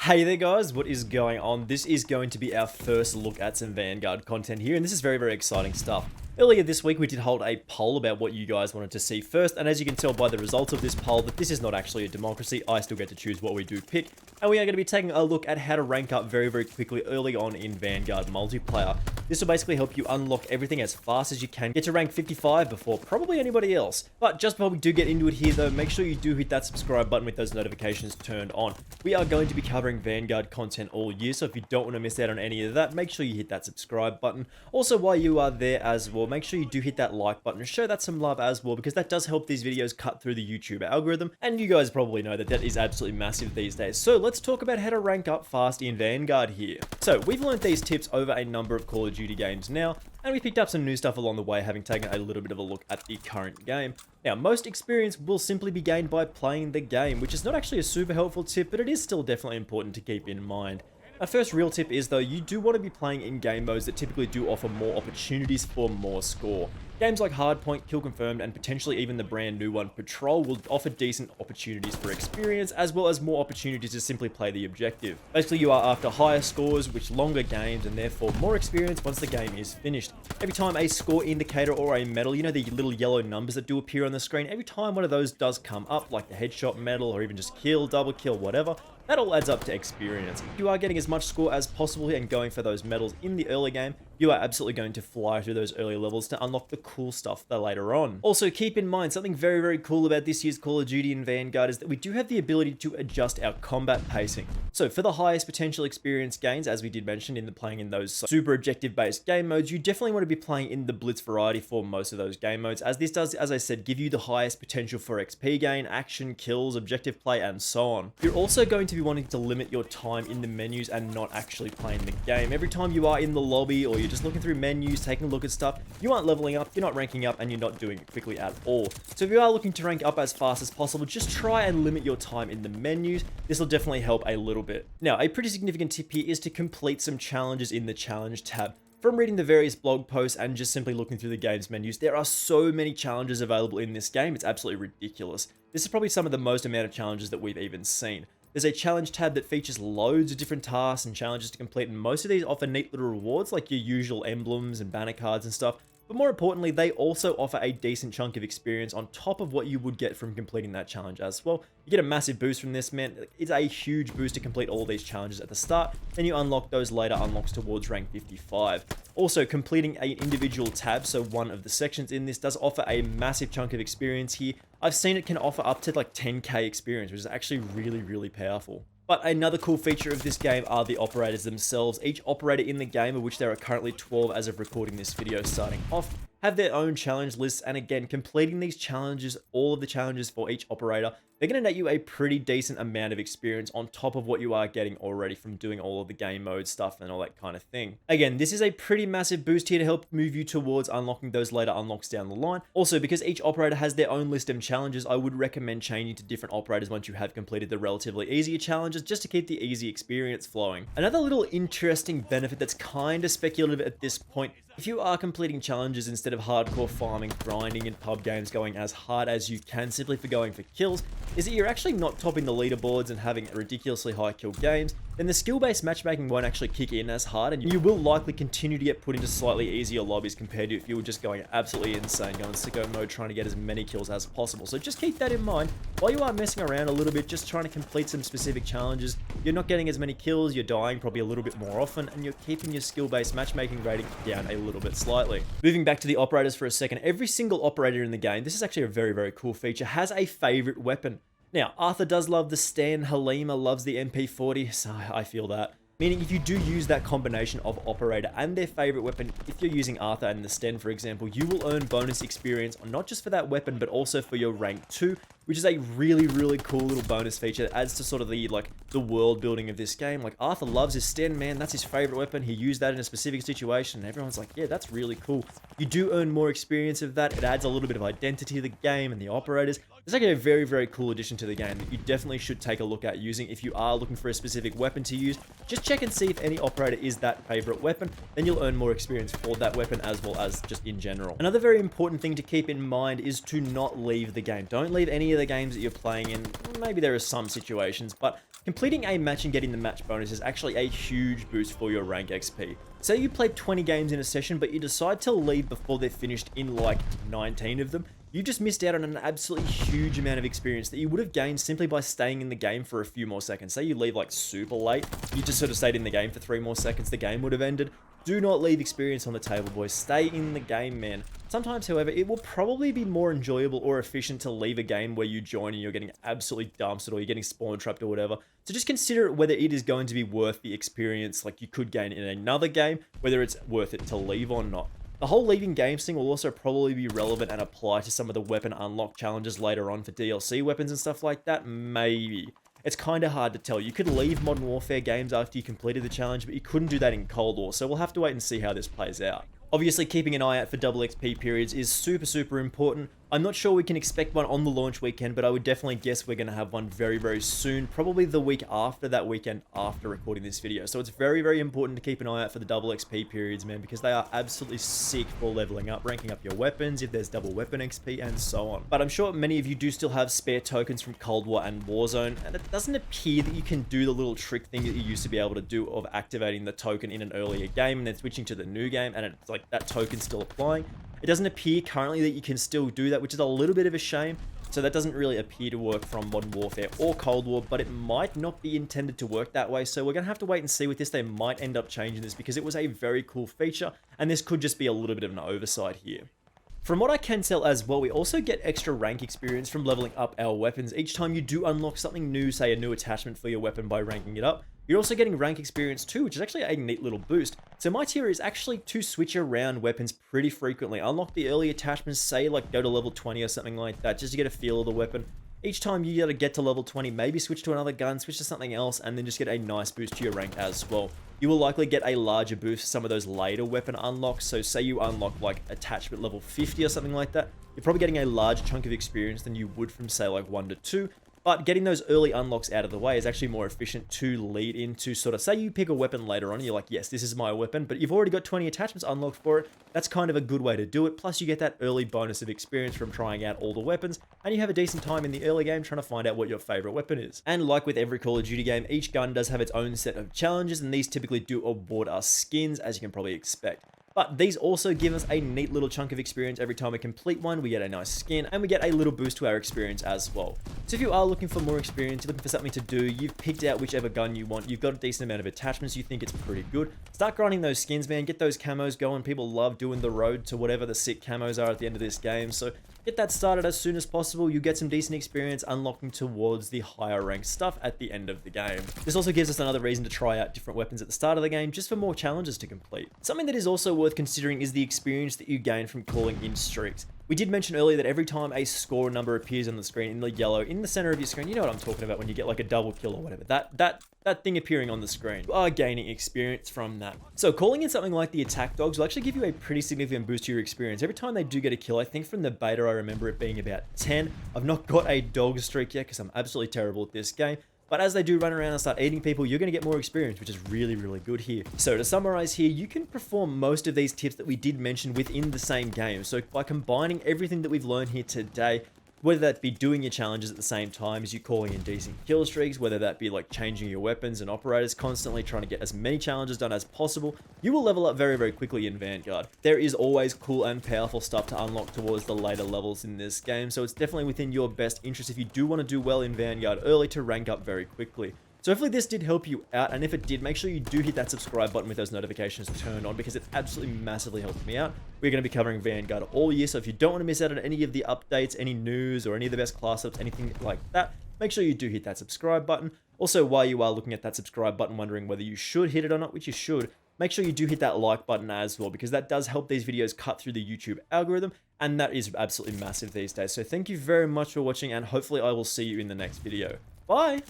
Hey there guys, what is going on? This is going to be our first look at some Vanguard content here, and this is very exciting stuff. Earlier this week we did hold a poll about what you guys wanted to see first, and as you can tell by the results of this poll that this is not actually a democracy. I still get to choose what we do pick, and we are going to be taking a look at how to rank up very quickly early on in Vanguard Multiplayer. This will basically help you unlock everything as fast as you can, get to rank 55 before probably anybody else. But just before we do get into it here though, make sure you do hit that subscribe button with those notifications turned on. We are going to be covering Vanguard content all year, so if you don't want to miss out on any of that, make sure you hit that subscribe button. Also, while you are there as well, make sure you do hit that like button and show that some love as well, because that does help these videos cut through the YouTube algorithm, and you guys probably know that that is absolutely massive these days. So let's talk about how to rank up fast in Vanguard here. So we've learned these tips over a number of Call of Duty games now, and we picked up some new stuff along the way, having taken a little bit of a look at the current game. Now, most experience will simply be gained by playing the game, which is not actually a super helpful tip, but it is still definitely important to keep in mind. Our first real tip is though, you do want to be playing in game modes that typically do offer more opportunities for more score. Games like Hardpoint, Kill Confirmed, and potentially even the brand new one, Patrol, will offer decent opportunities for experience, as well as more opportunities to simply play the objective. Basically, you are after higher scores, which longer games, and therefore more experience once the game is finished. Every time a score indicator or a medal, you know the little yellow numbers that do appear on the screen, every time one of those does come up, like the headshot medal, or even just kill, double kill, whatever, that all adds up to experience. If you are getting as much score as possible and going for those medals in the early game, you are absolutely going to fly through those early levels to unlock the cool stuff later on. Also, keep in mind, something very cool about this year's Call of Duty and Vanguard is that we do have the ability to adjust our combat pacing. So for the highest potential experience gains, as we did mention in the playing in those super objective-based game modes, you definitely want to be playing in the Blitz variety for most of those game modes, as this does, as I said, give you the highest potential for XP gain, action, kills, objective play, and so on. You're also going to be wanting to limit your time in the menus and not actually playing the game. Every time you are in the lobby or you're just looking through menus, taking a look at stuff, you aren't leveling up, you're not ranking up, and you're not doing it quickly at all. So if you are looking to rank up as fast as possible, just try and limit your time in the menus. This will definitely help a little bit. Now, a pretty significant tip here is to complete some challenges in the challenge tab. From reading the various blog posts and just simply looking through the game's menus, there are so many challenges available in this game, it's absolutely ridiculous. This is probably some of the most amount of challenges that we've even seen. There's a challenge tab that features loads of different tasks and challenges to complete, and most of these offer neat little rewards like your usual emblems and banner cards and stuff. But more importantly, they also offer a decent chunk of experience on top of what you would get from completing that challenge as well. You get a massive boost from this, man. It's a huge boost to complete all of these challenges at the start, then you unlock those later unlocks towards rank 55. Also, completing an individual tab, so one of the sections in this, does offer a massive chunk of experience here. I've seen it can offer up to like 10k experience, which is actually really powerful. But another cool feature of this game are the operators themselves. Each operator in the game, of which there are currently 12 as of recording this video starting off, have their own challenge lists, and again, completing these challenges, all of the challenges for each operator, they're going to net you a pretty decent amount of experience on top of what you are getting already from doing all of the game mode stuff and all that kind of thing. Again, this is a pretty massive boost here to help move you towards unlocking those later unlocks down the line. Also, because each operator has their own list of challenges, I would recommend changing to different operators once you have completed the relatively easier challenges, just to keep the easy experience flowing. Another little interesting benefit that's kind of speculative at this point, if you are completing challenges instead of hardcore farming, grinding in pub games, going as hard as you can simply for going for kills, is that you're actually not topping the leaderboards and having ridiculously high kill games, then the skill-based matchmaking won't actually kick in as hard, and you will likely continue to get put into slightly easier lobbies compared to if you were just going absolutely insane, going sicko mode, trying to get as many kills as possible. So just keep that in mind. While you are messing around a little bit, just trying to complete some specific challenges, you're not getting as many kills, you're dying probably a little bit more often, and you're keeping your skill-based matchmaking rating down a little bit slightly. Moving back to the operators for a second, every single operator in the game, this is actually a very cool feature, has a favorite weapon. Now, Arthur does love the Stan, Halima loves the MP40, so I feel that. Meaning if you do use that combination of operator and their favorite weapon, if you're using Arthur and the Sten, for example, you will earn bonus experience, not just for that weapon, but also for your rank 2, which is a really cool little bonus feature that adds to sort of the world building of this game. Like, Arthur loves his Sten, man, that's his favorite weapon, he used that in a specific situation, and everyone's like, yeah, that's really cool. You do earn more experience of that, it adds a little bit of identity to the game and the operators, It's actually a very, very cool addition to the game that you definitely should take a look at using if you are looking for a specific weapon to use. Just check and see if any operator is that favorite weapon, then you'll earn more experience for that weapon as well as just in general. Another very important thing to keep in mind is to not leave the game. Don't leave any of the games that you're playing in. Maybe there are some situations, but completing a match and getting the match bonus is actually a huge boost for your rank XP. Say you played 20 games in a session, but you decide to leave before they're finished in like 19 of them. You just missed out on an absolutely huge amount of experience that you would have gained simply by staying in the game for a few more seconds. Say you leave like super late, you just sort of stayed in the game for 3 more seconds, the game would have ended. Do not leave experience on the table, boys. Stay in the game, man. Sometimes, however, it will probably be more enjoyable or efficient to leave a game where you join and you're getting absolutely dumpstered or you're getting spawn trapped or whatever. So just consider whether it is going to be worth the experience like you could gain in another game, whether it's worth it to leave or not. The whole leaving games thing will also probably be relevant and apply to some of the weapon unlock challenges later on for DLC weapons and stuff like that, maybe. It's kind of hard to tell. You could leave Modern Warfare games after you completed the challenge, but you couldn't do that in Cold War, so we'll have to wait and see how this plays out. Obviously, keeping an eye out for double XP periods is super important. I'm not sure we can expect one on the launch weekend, but I would definitely guess we're going to have one very soon, probably the week after that weekend after recording this video. So it's very important to keep an eye out for the double XP periods, man, because they are absolutely sick for leveling up, ranking up your weapons, if there's double weapon XP, and so on. But I'm sure many of you do still have spare tokens from Cold War and Warzone, and it doesn't appear that you can do the little trick thing that you used to be able to do of activating the token in an earlier game and then switching to the new game, and it's like that token still applying. It doesn't appear currently that you can still do that, which is a little bit of a shame. So that doesn't really appear to work from Modern Warfare or Cold War, but it might not be intended to work that way. So we're going to have to wait and see with this. They might end up changing this because it was a very cool feature, and this could just be a little bit of an oversight here. From what I can tell as well, we also get extra rank experience from leveling up our weapons. Each time you do unlock something new, say a new attachment for your weapon by ranking it up, you're also getting rank experience too, which is actually a neat little boost. So my tier is actually to switch around weapons pretty frequently. Unlock the early attachments, say like go to level 20 or something like that, just to get a feel of the weapon. Each time you gotta get to level 20, maybe switch to another gun, switch to something else, and then just get a nice boost to your rank as well. You will likely get a larger boost for some of those later weapon unlocks. So say you unlock like attachment level 50 or something like that, you're probably getting a larger chunk of experience than you would from say like 1 to 2. But getting those early unlocks out of the way is actually more efficient to lead into sort of, say you pick a weapon later on and you're like, yes, this is my weapon, but you've already got 20 attachments unlocked for it. That's kind of a good way to do it. Plus you get that early bonus of experience from trying out all the weapons, and you have a decent time in the early game trying to find out what your favorite weapon is. And like with every Call of Duty game, each gun does have its own set of challenges, and these typically do award us skins, as you can probably expect. But these also give us a neat little chunk of experience every time we complete one. We get a nice skin and we get a little boost to our experience as well. So if you are looking for more experience, you're looking for something to do, you've picked out whichever gun you want, you've got a decent amount of attachments, you think it's pretty good, start grinding those skins, man. Get those camos going. People love doing the road to whatever the sick camos are at the end of this game. So get that started as soon as possible. You get some decent experience unlocking towards the higher ranked stuff at the end of the game. This also gives us another reason to try out different weapons at the start of the game, just for more challenges to complete. Something that is also worth considering is the experience that you gain from calling in streaks. We did mention earlier that every time a score number appears on the screen in the yellow, in the center of your screen, you know what I'm talking about when you get like a double kill or whatever, that thing appearing on the screen, you are gaining experience from that. So calling in something like the attack dogs will actually give you a pretty significant boost to your experience. Every time they do get a kill, I think from the beta I remember it being about 10. I've not got a dog streak yet because I'm absolutely terrible at this game. But as they do run around and start eating people, you're going to get more experience, which is really good here. So to summarize here, you can perform most of these tips that we did mention within the same game. So by combining everything that we've learned here today, whether that be doing your challenges at the same time as you calling in decent kill streaks, whether that be like changing your weapons and operators, constantly trying to get as many challenges done as possible, you will level up very quickly in Vanguard. There is always cool and powerful stuff to unlock towards the later levels in this game, so it's definitely within your best interest if you do want to do well in Vanguard early to rank up very quickly. So hopefully this did help you out, and if it did, make sure you do hit that subscribe button with those notifications turned on because it absolutely massively helps me out. We're going to be covering Vanguard all year, so if you don't want to miss out on any of the updates, any news, or any of the best class ups, anything like that, make sure you do hit that subscribe button. Also, while you are looking at that subscribe button, wondering whether you should hit it or not, which you should, make sure you do hit that like button as well, because that does help these videos cut through the YouTube algorithm, and that is absolutely massive these days. So thank you very much for watching, and hopefully I will see you in the next video. Bye!